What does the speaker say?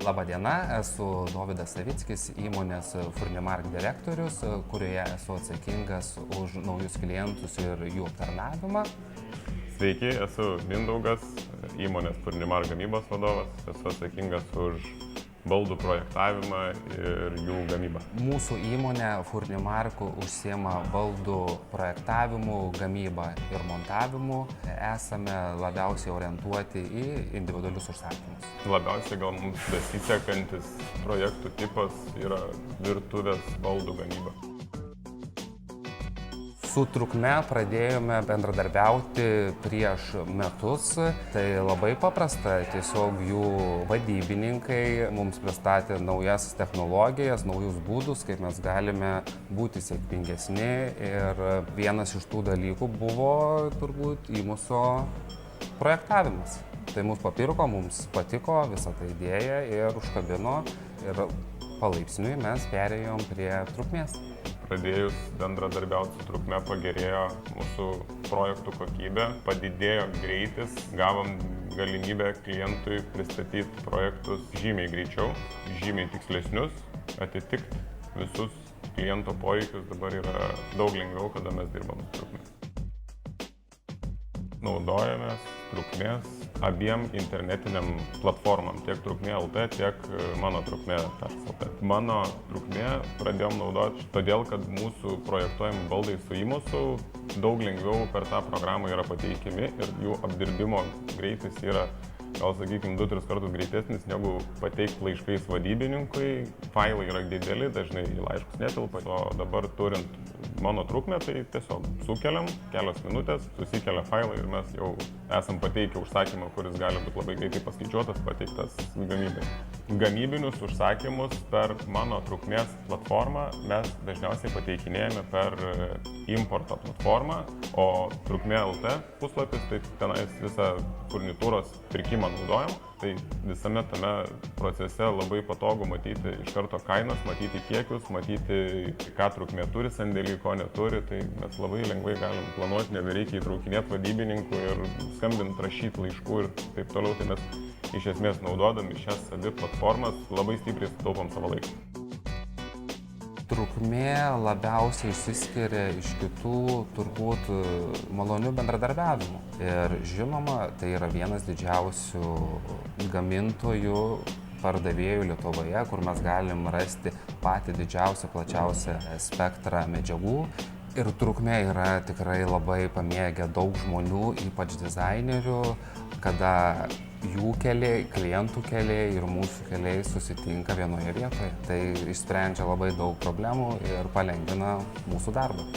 Labą dieną, esu Dovydas Savickis, įmonės Furnimark direktorius, kurioje esu atsakingas už naujus klientus ir jų aptarnavimą. Sveiki, esu Mindaugas, įmonės Furnimark gamybos vadovas, esu atsakingas už baldų projektavimą ir jų gamybą. Mūsų įmonė Furnimark užsiema baldų projektavimu, gamybą ir montavimu. Esame labiausiai orientuoti į individualius užsakymus. Labiausiai gal mums besisekantis projektų tipas yra virtuvės baldų gamyba. Su Trukme pradėjome bendradarbiauti prieš metus. Tai labai paprasta, tiesiog jų vadybininkai mums pristatė naujas technologijas, naujus būdus, kaip mes galime būti sėkmingesni. Ir vienas iš tų dalykų buvo turbūt įmuso projektavimas. Tai mums papirko, mums patiko visa ta idėja ir užkabino ir palaipsniui mes perėjom prie Trukmės. Pradėjus bendradarbiauti su Trukme pagerėjo mūsų projektų kokybė, padidėjo greitis, gavom galimybę klientui pristatyti projektus žymiai greičiau, žymiai tikslesnius, atitikti visus kliento poreikius dabar yra daug lengviau, kada mes dirbam su Trukme. Naudojamės Trukmės abiem internetiniam platformam, tiek Trukmė LT, tiek mano Trukmė.lt. Mano Trukmė pradėjom naudoti todėl, kad mūsų projektuojami baldai su įmusu daug lengviau per tą programą yra pateikiami ir jų apdirbimo greitis yra, gal sakykime, 2-3 kartus greitesnis negu pateikti laiškais vadybininkui. Failai yra dideli, dažnai į laiškus netilpa, o dabar turint mano Trukmę, tai tiesiog sukeliam, kelios minutės, susikelia failą ir mes jau esam pateikę užsakymą, kuris gali būti labai greitai paskaičiuotas, pateiktas gamybai. Gamybinius užsakymus per mano Trukmės platformą mes dažniausiai pateikinėjame per importo platformą, o Trukmė LT puslapis, tai tenais visą furnitūros pirkimą naudojam. Tai visame tame procese labai patogu matyti iš karto kainas, matyti kiekius, matyti, ką Trukmė turi sandėlį, ko neturi. Tai mes labai lengvai galim planuoti, nebereikia įtraukinėti vadybininkų ir skambinti, rašyti laiškų ir taip toliau. Tai mes iš esmės naudodami šias abi platformas labai stipriai sutaupom savo laiką. Trukmė labiausiai išsiskiria iš kitų turbūt malonių bendradarbiavimų. Ir žinoma, tai yra vienas didžiausių gamintojų, pardavėjų Lietuvoje, kur mes galim rasti patį didžiausią, plačiausią spektrą medžiagų. Ir Trukmė yra tikrai labai pamėgę daug žmonių, ypač dizainerių, kada jų keliai, klientų keliai ir mūsų keliai susitinka vienoje vietoje. Tai išsprendžia labai daug problemų ir palengvina mūsų darbą.